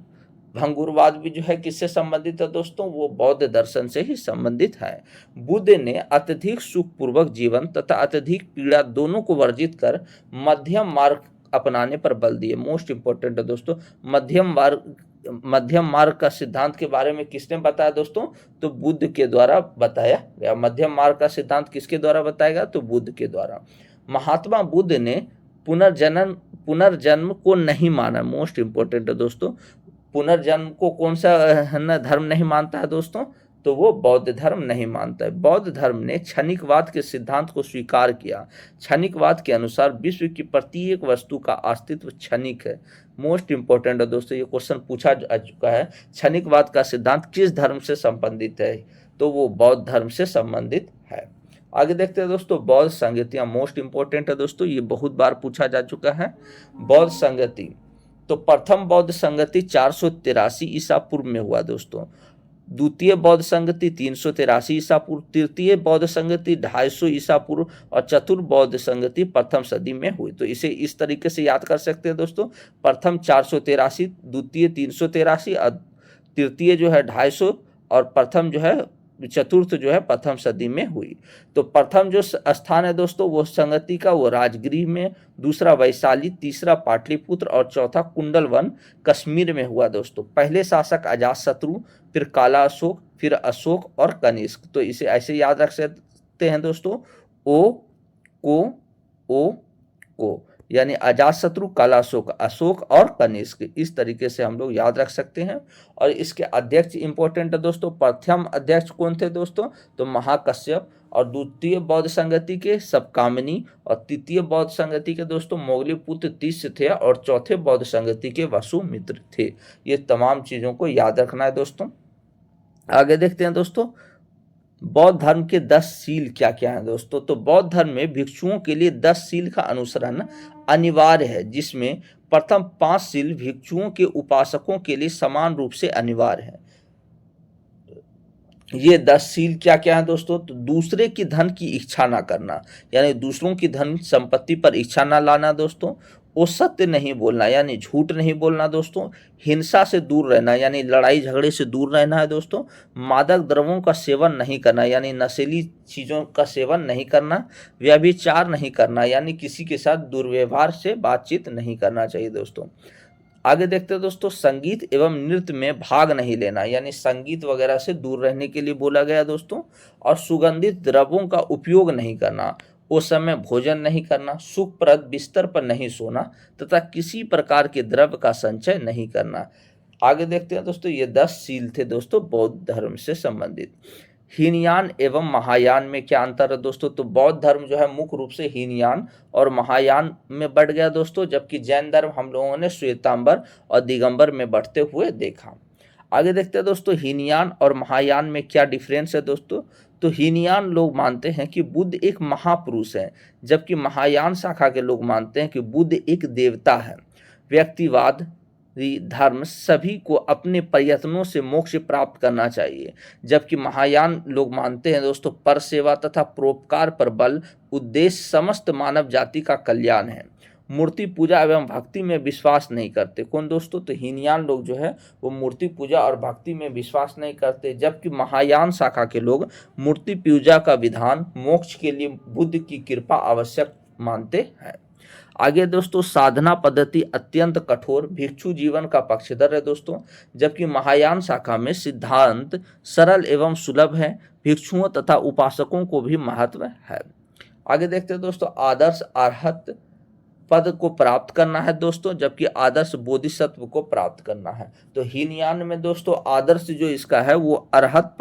भंगुरवाद भी जो है किससे संबंधित है दोस्तों, वो बौद्ध दर्शन से ही संबंधित है। बुद्ध ने अत्यधिक सुखपूर्वक जीवन तथा अत्यधिक पीड़ा दोनों को वर्जित कर मध्यम मार्ग अपनाने पर बल दिए। मोस्ट इंपोर्टेंट है दोस्तों, मध्यम मार्ग का सिद्धांत के बारे में किसने बताया दोस्तों, तो बुद्ध के द्वारा बताया गया। मध्यम मार्ग का सिद्धांत किसके द्वारा बताया गया, तो बुद्ध के द्वारा। महात्मा बुद्ध ने पुनर्जन्म को नहीं माना। मोस्ट इंपोर्टेंट है दोस्तों, पुनर्जन्म को कौन सा धर्म नहीं मानता है दोस्तों, तो वो बौद्ध धर्म नहीं मानता है। बौद्ध धर्म ने क्षणिकवाद के सिद्धांत को स्वीकार किया। क्षणिकवाद के अनुसार विश्व की प्रत्येक वस्तु का अस्तित्व क्षणिक है। मोस्ट इंपोर्टेंट है दोस्तों, ये क्वेश्चन पूछा जा चुका है। क्षणिकवाद का सिद्धांत किस धर्म से संबंधित है, तो वो बौद्ध धर्म से संबंधित है। आगे देखते हैं दोस्तों, बौद्ध संगतियां। मोस्ट इंपोर्टेंट है दोस्तों, ये बहुत बार पूछा जा चुका है। बौद्ध संगति, तो प्रथम बौद्ध संगति 483 ईसा पूर्व में हुआ दोस्तों। द्वितीय बौद्ध संगति 383 ईसा पूर्व, तृतीय बौद्ध संगति 250 ईसा पूर्व, और चतुर्थ बौद्ध संगति प्रथम सदी में हुई। तो इसे इस तरीके से याद कर सकते हैं दोस्तों, प्रथम 483, द्वितीय 383, और तृतीय जो है 250, और प्रथम जो है चतुर्थ जो है प्रथम सदी में हुई। तो प्रथम जो स्थान है दोस्तों वो संगति का वो राजगृह में, दूसरा वैशाली, तीसरा पाटलिपुत्र और चौथा कुंडलवन कश्मीर में हुआ दोस्तों। पहले शासक अजातशत्रु, फिर काला अशोक, फिर अशोक और कनिष्क। तो इसे ऐसे याद रख सकते हैं दोस्तों, ओ को यानी अजातशत्रु, कालाशोक, अशोक और कनिष्क, इस तरीके से हम लोग याद रख सकते हैं। और इसके अध्यक्ष इंपॉर्टेंट है दोस्तों, प्रथम अध्यक्ष कौन थे दोस्तों, तो महाकश्यप, और द्वितीय बौद्ध संगति के सपकामिनी, और तृतीय बौद्ध संगति के दोस्तों मोगलीपुत्र तिस्य थे, और चौथे बौद्ध संगति के वसुमित्र थे। ये तमाम चीजों को याद रखना है दोस्तों। आगे देखते हैं दोस्तों, बौद्ध धर्म के 10 सील क्या क्या हैं दोस्तों। तो बौद्ध धर्म में भिक्षुओं के लिए 10 सील का अनुसरण अनिवार्य है, जिसमें प्रथम 5 सील भिक्षुओं के उपासकों के लिए समान रूप से अनिवार्य है। ये 10 सील क्या क्या है दोस्तों, तो दूसरे की धन की इच्छा ना करना, यानी दूसरों की धन संपत्ति पर इच्छा ना लाना दोस्तों। वो सत्य नहीं बोलना, यानी झूठ नहीं बोलना दोस्तों। हिंसा से दूर रहना, यानी लड़ाई झगड़े से दूर रहना है दोस्तों। मादक द्रव्यों का सेवन नहीं करना, यानी नशीली चीज़ों का सेवन नहीं करना। व्यभिचार नहीं करना, यानी किसी के साथ दुर्व्यवहार से बातचीत नहीं करना चाहिए दोस्तों। आगे देखते हैं दोस्तों, संगीत एवं नृत्य में भाग नहीं लेना, यानी संगीत वगैरह से दूर रहने के लिए बोला गया दोस्तों। और सुगंधित द्रव्यों का उपयोग नहीं करना, उस समय भोजन नहीं करना, सुखप्रद बिस्तर पर नहीं सोना तथा किसी प्रकार के द्रव्य का संचय नहीं करना। आगे देखते हैं दोस्तों, ये 10 सील थे दोस्तों बौद्ध धर्म से संबंधित। हीनयान एवं महायान में क्या अंतर है दोस्तों? तो बौद्ध धर्म जो है मुख्य रूप से हीनयान और महायान में बढ़ गया दोस्तों, जबकि जैन धर्म हम लोगों ने श्वेतांबर और दिगंबर में बढ़ते हुए देखा। आगे देखते हैं दोस्तों, हीनयान और महायान में क्या डिफरेंस है दोस्तों? तो हीनयान लोग मानते हैं कि बुद्ध एक महापुरुष है, जबकि महायान शाखा के लोग मानते हैं कि बुद्ध एक देवता है। व्यक्तिवाद धर्म सभी को अपने प्रयत्नों से मोक्ष प्राप्त करना चाहिए, जबकि महायान लोग मानते हैं दोस्तों पर सेवा तथा परोपकार पर बल, उद्देश्य समस्त मानव जाति का कल्याण है। मूर्ति पूजा एवं भक्ति में विश्वास नहीं करते। कौन दोस्तों? तो हीनयान लोग जो है वो मूर्ति पूजा और भक्ति में विश्वास नहीं करते, जबकि महायान शाखा के लोग मूर्ति पूजा का विधान मोक्ष के लिए बुद्ध की कृपा आवश्यक मानते हैं। आगे दोस्तों, साधना पद्धति अत्यंत कठोर, भिक्षु जीवन का पक्षधर है दोस्तों, जबकि महायान शाखा में सिद्धांत सरल एवं सुलभ है, भिक्षुओं तथा उपासकों को भी महत्व है। आगे देखते हैं दोस्तों, आदर्श अरहत पद को प्राप्त करना है दोस्तों, जबकि आदर्श बोधिसत्व को प्राप्त करना है। तो हीनयान में दोस्तों आदर्श जो इसका है वो अरहत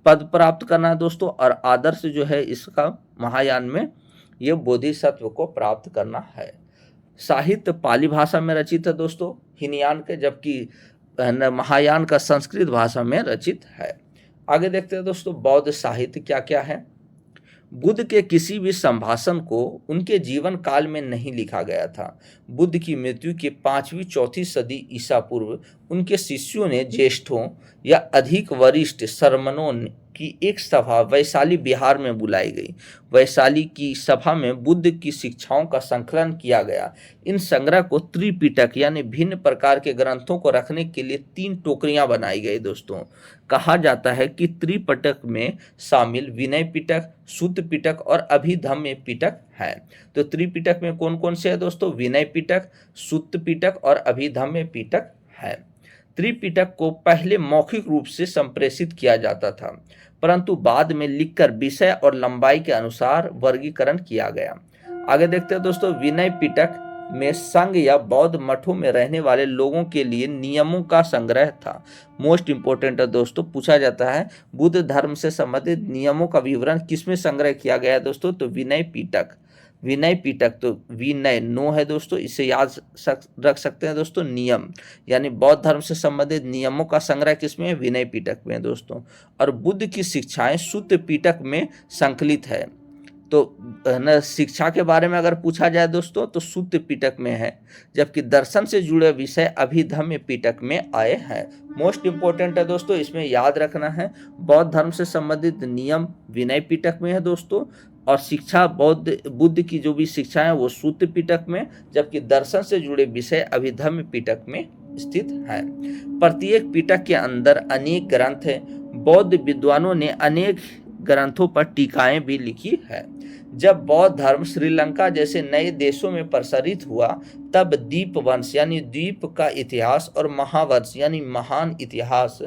पद प्राप्त करना है दोस्तों, और आदर्श जो है इसका महायान में ये बोधिसत्व को प्राप्त करना है। साहित्य पाली भाषा में रचित है दोस्तों हीनयान के, जबकि महायान का संस्कृत भाषा में रचित है। आगे देखते हैं दोस्तों, बौद्ध साहित्य क्या क्या है। बुद्ध के किसी भी संभाषण को उनके जीवन काल में नहीं लिखा गया था। बुद्ध की मृत्यु के 5वीं-4वीं सदी ईसा पूर्व उनके शिष्यों ने ज्येष्ठों या अधिक वरिष्ठ शर्मनों की एक सभा वैशाली बिहार में बुलाई गई। वैशाली की सभा में बुद्ध की शिक्षाओं का संकलन किया गया। इन संग्रह को त्रिपिटक यानी भिन्न प्रकार के ग्रंथों को रखने के लिए 3 टोकरियां बनाई गई दोस्तों। कहा जाता है कि त्रिपिटक में शामिल विनय पिटक, सूत्र पिटक और अभिधम्य पिटक है। तो त्रिपिटक में कौन कौन से है दोस्तों? विनय पिटक, सूत्र पिटक और अभिधम्य पिटक है। त्रिपिटक को पहले मौखिक रूप से संप्रेषित किया जाता था, परंतु बाद में लिखकर विषय और लंबाई के अनुसार वर्गीकरण किया गया। आगे देखते हैं दोस्तों, विनय पिटक में संघ या बौद्ध मठों में रहने वाले लोगों के लिए नियमों का संग्रह था। मोस्ट इंपोर्टेंट है दोस्तों, पूछा जाता है बुद्ध धर्म से संबंधित नियमों का विवरण किसमें संग्रह किया गया है दोस्तों? तो विनय पिटक। विनय पिटक, तो विनय नो है दोस्तों, इसे याद रख सकते हैं दोस्तों, नियम यानी बौद्ध धर्म से संबंधित नियमों का संग्रह किसमें है? विनय पिटक में दोस्तों। और बुद्ध की शिक्षाएं सूत्र पिटक में संकलित है। तो न शिक्षा के बारे में अगर पूछा जाए दोस्तों तो सूत्र पिटक में है, जबकि दर्शन से जुड़े विषय अभिधम्य पिटक में आए हैं। मोस्ट इंपोर्टेंट है दोस्तों, इसमें याद रखना है बौद्ध धर्म से संबंधित नियम विनय पिटक में है दोस्तों, और शिक्षा बुद्ध की जो भी शिक्षा है वो सूत्र पिटक में, जबकि दर्शन से जुड़े विषय अभिधम्य पिटक में स्थित है। प्रत्येक पिटक के अंदर अनेक ग्रंथ है। बौद्ध विद्वानों ने अनेक ग्रंथों पर टीकाएं भी लिखी है। जब बौद्ध धर्म श्रीलंका जैसे नए देशों में प्रसारित हुआ, तब दीपवंश यानी द्वीप का इतिहास और महावंश यानी महान इतिहास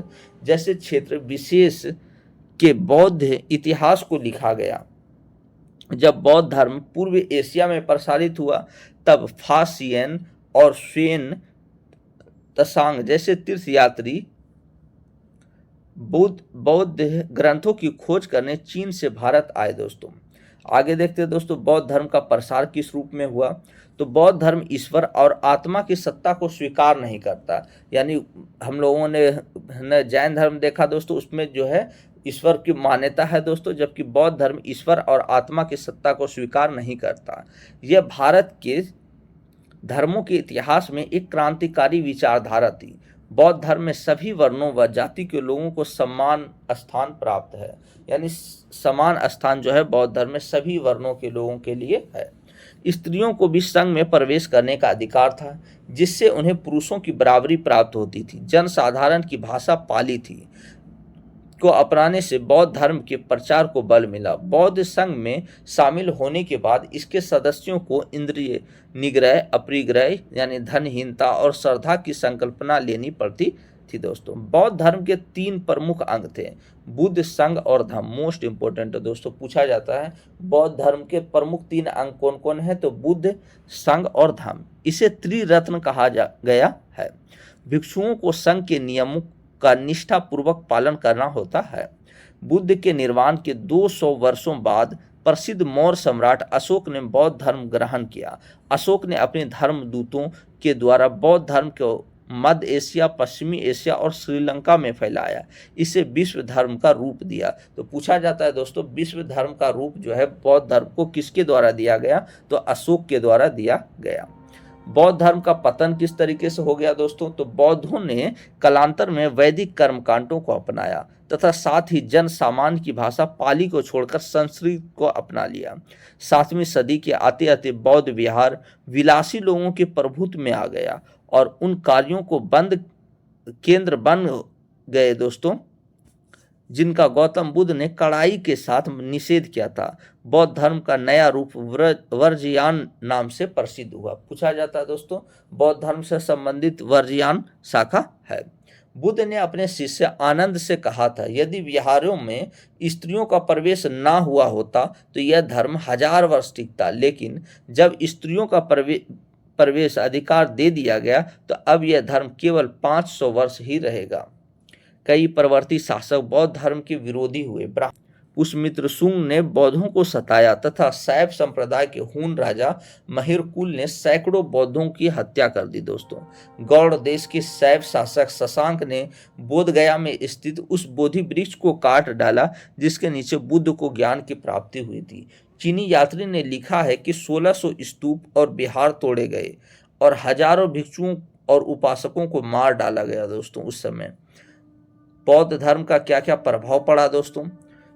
जैसे क्षेत्र विशेष के बौद्ध इतिहास को लिखा गया। जब बौद्ध धर्म पूर्व एशिया में प्रसारित हुआ, तब फासियन और स्वेन तसांग जैसे तीर्थयात्री बौद्ध ग्रंथों की खोज करने चीन से भारत आए दोस्तों। आगे देखते हैं दोस्तों, बौद्ध धर्म का प्रसार किस रूप में हुआ। तो बौद्ध धर्म ईश्वर और आत्मा की सत्ता को स्वीकार नहीं करता। यानी हम लोगों ने जैन धर्म देखा दोस्तों, उसमें जो है ईश्वर की मान्यता है दोस्तों, जबकि बौद्ध धर्म ईश्वर और आत्मा की सत्ता को स्वीकार नहीं करता। यह भारत के धर्मों के इतिहास में एक क्रांतिकारी विचारधारा थी। बौद्ध धर्म में सभी वर्णों व जाति के लोगों को समान स्थान प्राप्त है। यानी समान स्थान जो है बौद्ध धर्म में सभी वर्णों के लोगों के लिए है। स्त्रियों को भी संघ में प्रवेश करने का अधिकार था, जिससे उन्हें पुरुषों की बराबरी प्राप्त होती थी। जनसाधारण की भाषा पाली थी को अपनाने से बौद्ध धर्म के प्रचार को बल मिला। बौद्ध संघ में शामिल होने के बाद इसके सदस्यों को इंद्रिय निग्रह, अपरिग्रह यानी धनहीनता और श्रद्धा की संकल्पना लेनी पड़ती थी दोस्तों। बौद्ध धर्म के 3 प्रमुख अंग थे, बुद्ध, संघ और धम्म। मोस्ट इंपोर्टेंट है दोस्तों, पूछा जाता है बौद्ध धर्म के प्रमुख 3 अंग कौन कौन है, तो बुद्ध, संघ और धम्म। इसे त्रिरत्न कहा गया है। भिक्षुओं को संघ के नियमों का निष्ठापूर्वक पालन करना होता है। बुद्ध के निर्वाण के 200 वर्षों बाद प्रसिद्ध मौर्य सम्राट अशोक ने बौद्ध धर्म ग्रहण किया। अशोक ने अपने धर्मदूतों के द्वारा बौद्ध धर्म को मध्य एशिया, पश्चिमी एशिया और श्रीलंका में फैलाया। इसे विश्व धर्म का रूप दिया। तो पूछा जाता है दोस्तों, विश्व धर्म का रूप जो है बौद्ध धर्म को किसके द्वारा दिया गया, तो अशोक के द्वारा दिया गया। बौद्ध धर्म का पतन किस तरीके से हो गया दोस्तों, तो बौद्धों ने कालांतर में वैदिक कर्मकांडों को अपनाया तथा साथ ही जन सामान्य की भाषा पाली को छोड़कर संस्कृत को अपना लिया। 7वीं सदी के आते आते बौद्ध विहार विलासी लोगों के प्रभुत्व में आ गया और उन कार्यों को बंद केंद्र बन गए दोस्तों, जिनका गौतम बुद्ध ने कड़ाई के साथ निषेध किया था। बौद्ध धर्म का नया रूप वर्जयान नाम से प्रसिद्ध हुआ। पूछा जाता है दोस्तों, बौद्ध धर्म से संबंधित वर्जयान शाखा है। बुद्ध ने अपने शिष्य आनंद से कहा था, यदि विहारों में स्त्रियों का प्रवेश ना हुआ होता तो यह धर्म 1000 वर्ष टिकता, लेकिन जब स्त्रियों का प्रवेश अधिकार दे दिया गया तो अब यह धर्म केवल 500 वर्ष ही रहेगा। कई परवर्ती शासक बौद्ध धर्म के विरोधी हुए। पुष्यमित्र शुंग ने बौद्धों को सताया तथा शैव संप्रदाय के हून राजा महिरकुल ने सैकड़ों बौद्धों की हत्या कर दी दोस्तों। गौड़ देश के शैव शासक शशांक ने बोधगया में स्थित उस बोधि वृक्ष को काट डाला जिसके नीचे बुद्ध को ज्ञान की प्राप्ति हुई थी। चीनी यात्री ने लिखा है कि 1600 स्तूप और विहार तोड़े गए और हजारों भिक्षुओं और उपासकों को मार डाला गया दोस्तों। उस समय बौद्ध धर्म का क्या क्या प्रभाव पड़ा दोस्तों,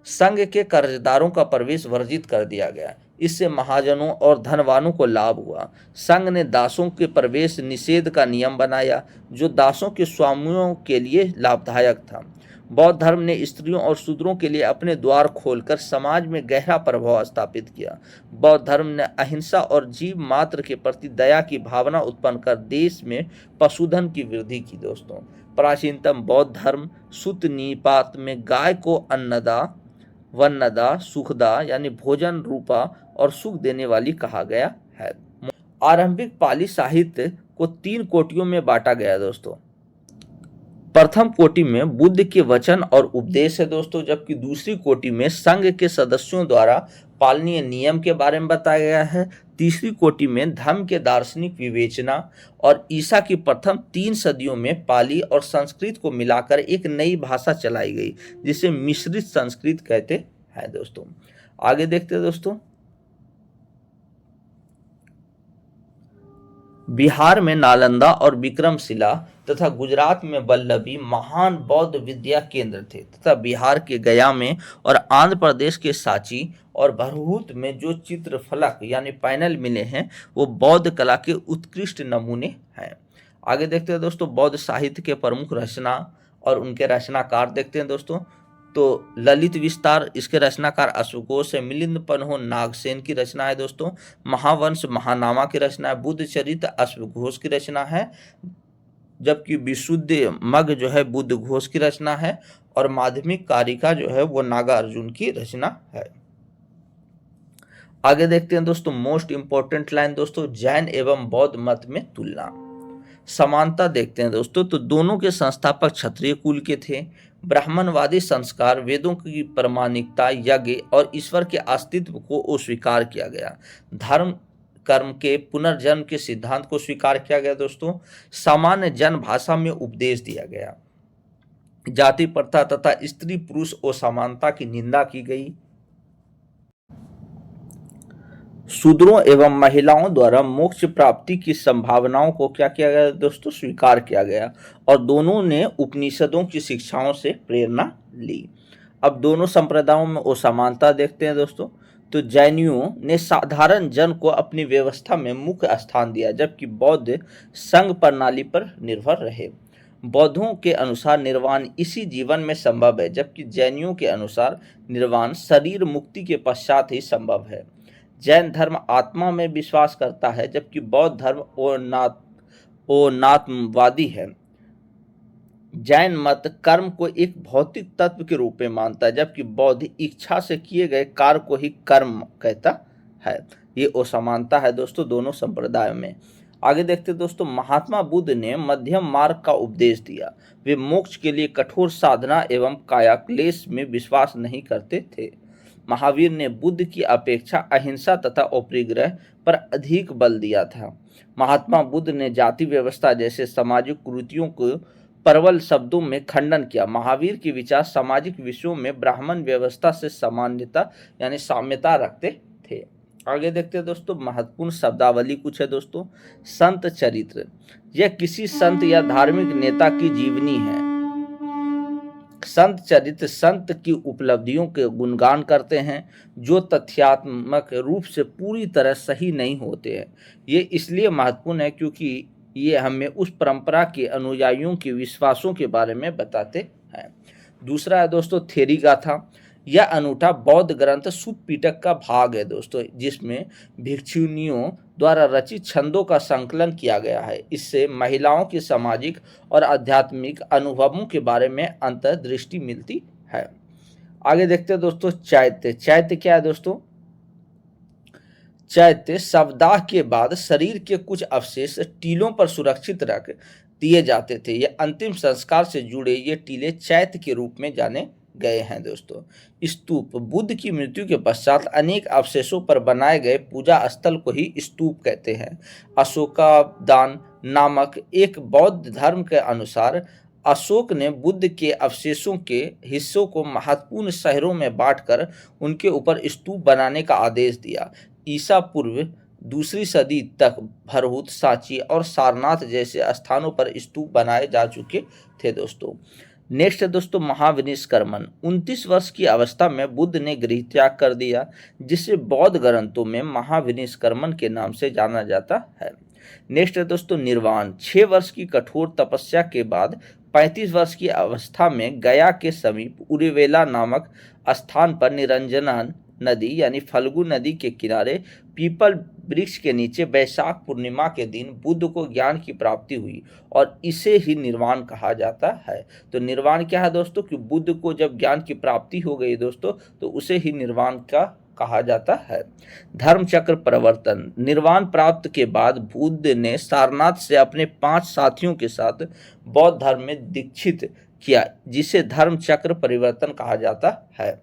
संघ के कर्जदारों का प्रवेश वर्जित कर दिया गया। इससे महाजनों और धनवानों को लाभ हुआ। संघ ने दासों के प्रवेश निषेध का नियम बनाया जो दासों के स्वामियों के लिए लाभदायक था। बौद्ध धर्म ने स्त्रियों और शूद्रों के लिए अपने द्वार खोलकर समाज में गहरा प्रभाव स्थापित किया। बौद्ध धर्म ने अहिंसा और जीव मात्र के प्रति दया की भावना उत्पन्न कर देश में पशुधन की वृद्धि की दोस्तों। प्राचीनतम बौद्ध धर्म सुत्त निपात में गाय को अन्नदा, वन्नदा, सुखदा यानी भोजन रूपा और सुख देने वाली कहा गया है। आरंभिक पाली साहित्य को 3 कोटियों में बांटा गया दोस्तों। प्रथम कोटि में बुद्ध के वचन और उपदेश है दोस्तों, जबकि दूसरी कोटि में संघ के सदस्यों द्वारा पालनीय नियम के बारे में बताया गया है। तीसरी कोटि में धम्म के दार्शनिक विवेचना और ईसा की प्रथम 3 सदियों में पाली और संस्कृत को मिलाकर एक नई भाषा चलाई गई जिसे मिश्रित संस्कृत कहते हैं दोस्तों। आगे देखते हैं दोस्तों, बिहार में नालंदा और विक्रमशिला तथा गुजरात में वल्लभी महान बौद्ध विद्या केंद्र थे तथा बिहार के गया में और आंध्र प्रदेश के सांची और भरहूत में जो चित्रफलक यानी पैनल मिले हैं वो बौद्ध कला के उत्कृष्ट नमूने हैं। आगे देखते हैं दोस्तों, बौद्ध साहित्य के प्रमुख रचना और उनके रचनाकार देखते हैं दोस्तों। तो ललित विस्तार इसके रचनाकार अश्वघोष है। मिलिंद पन्हो नागसेन की रचना है दोस्तों। महावंश महानामा की रचना है। बुद्ध चरित्र अश्वघोष की रचना है, जबकि विशुद्ध मग जो है बुद्ध घोष की रचना है और माध्यमिक कारिका जो है वो नागार्जुन की रचना है। आगे देखते हैं दोस्तों, मोस्ट इंपोर्टेंट लाइन दोस्तों, जैन एवं बौद्ध मत में तुलना। समानता देखते हैं दोस्तों, तो दोनों के संस्थापक क्षत्रिय कुल के थे। ब्राह्मणवादी संस्कार, वेदों की प्रामाणिकता, यज्ञ और ईश्वर के अस्तित्व को अस्वीकार किया गया। धर्म कर्म के पुनर्जन्म के सिद्धांत को स्वीकार किया गया दोस्तों। सामान्य जन भाषा में उपदेश दिया गया। जाति प्रथा तथा स्त्री पुरुष असमानता की निंदा की गई। शूद्रों एवं महिलाओं द्वारा मोक्ष प्राप्ति की संभावनाओं को क्या किया गया दोस्तों, स्वीकार किया गया और दोनों ने उपनिषदों की शिक्षाओं से प्रेरणा ली। अब दोनों संप्रदायों में असमानता देखते हैं दोस्तों। तो जैनियों ने साधारण जन को अपनी व्यवस्था में मुख्य स्थान दिया, जबकि बौद्ध संघ प्रणाली पर निर्भर रहे। बौद्धों के अनुसार निर्वाण इसी जीवन में संभव है, जबकि जैनियों के अनुसार निर्वाण शरीर मुक्ति के पश्चात ही संभव है। जैन धर्म आत्मा में विश्वास करता है, जबकि बौद्ध धर्म ओनात्मवादी है। जैन मत कर्म को एक भौतिक तत्व के रूप में मानता है, जबकि बौद्ध इच्छा से किए गए कार्य को ही कर्म कहता है। ये असमानता है दोस्तों दोनों संप्रदायों में। आगे देखते हैं दोस्तों, महात्मा बुद्ध ने मध्यम मार्ग का उपदेश दिया। वे मोक्ष के लिए कठोर साधना एवं कायाक्लेश में विश्वास नहीं करते थे। महावीर ने बुद्ध की अपेक्षा अहिंसा तथा अपरिग्रह पर अधिक बल दिया था। महात्मा बुद्ध ने जाति व्यवस्था जैसे सामाजिक कुरीतियों को प्रबल शब्दों में खंडन किया। महावीर के विचार सामाजिक विषयों में ब्राह्मण व्यवस्था से सामान्यता यानी साम्यता रखते थे। आगे देखते हैं दोस्तों, महत्वपूर्ण शब्दावली कुछ है दोस्तों। संत चरित्र, यह किसी संत या धार्मिक नेता की जीवनी है। संत चरित्र संत की उपलब्धियों के गुणगान करते हैं जो तथ्यात्मक रूप से पूरी तरह सही नहीं होते हैं। ये इसलिए महत्वपूर्ण है क्योंकि ये हमें उस परंपरा के अनुयायियों के विश्वासों के बारे में बताते हैं। दूसरा है दोस्तों थेरी गाथा। यह अनूठा बौद्ध ग्रंथ सुत्पिटक का भाग है दोस्तों, जिसमें भिक्षुनियों द्वारा रचित छंदों का संकलन किया गया है। इससे महिलाओं के सामाजिक और आध्यात्मिक अनुभवों के बारे में अंतर्दृष्टि मिलती है। आगे देखते हैं दोस्तों, चैत्य। चैत्य क्या है दोस्तों? चैत्य शवदाह के बाद शरीर के कुछ अवशेष टीलों पर सुरक्षित रख दिए जाते थे। ये अंतिम संस्कार से जुड़े ये टीले चैत्य के रूप में जाने गए हैं दोस्तों। स्तूप, बुद्ध की मृत्यु के पश्चात अनेक अवशेषों पर बनाए गए पूजा स्थल को ही स्तूप कहते हैं। अशोकावदान नामक एक बौद्ध धर्म के अनुसार अशोक ने बुद्ध के अवशेषों के हिस्सों को महत्वपूर्ण शहरों में बांटकर उनके ऊपर स्तूप बनाने का आदेश दिया। ईसा पूर्व दूसरी सदी तक भरहुत, सांची और सारनाथ जैसे स्थानों पर स्तूप बनाए जा चुके थे दोस्तों। नेक्स्ट है दोस्तों महाविनिष्क्रमण। 29 वर्ष की अवस्था में बुद्ध ने गृह त्याग कर दिया, जिसे बौद्ध ग्रंथों में महाविनिष्क्रमण के नाम से जाना जाता है। नेक्स्ट है दोस्तों निर्वाण। 6 वर्ष की कठोर तपस्या के बाद 35 वर्ष की अवस्था में गया के समीप उरिवेला नामक स्थान पर निरंजना नदी यानी फल्गु नदी के किनारे पीपल वृक्ष के नीचे वैशाख पूर्णिमा के दिन बुद्ध को ज्ञान की प्राप्ति हुई और इसे ही निर्वाण कहा जाता है। तो निर्वाण क्या है दोस्तों? कि बुद्ध को जब ज्ञान की प्राप्ति हो गई दोस्तों तो उसे ही निर्वाण का कहा जाता है। धर्मचक्र परिवर्तन। निर्वाण प्राप्त के बाद बुद्ध ने सारनाथ से अपने 5 साथियों के साथ बौद्ध धर्म में दीक्षित किया, जिसे धर्मचक्र परिवर्तन कहा जाता है।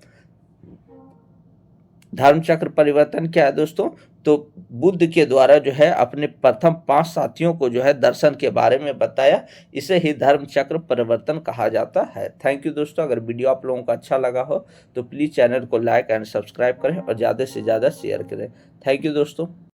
धर्मचक्र परिवर्तन क्या है दोस्तों? तो बुद्ध के द्वारा जो है अपने प्रथम 5 साथियों को जो है दर्शन के बारे में बताया, इसे ही धर्मचक्र परिवर्तन कहा जाता है। थैंक यू दोस्तों। अगर वीडियो आप लोगों को अच्छा लगा हो तो प्लीज़ चैनल को लाइक एंड सब्सक्राइब करें और ज़्यादा से ज़्यादा शेयर करें। थैंक यू दोस्तों।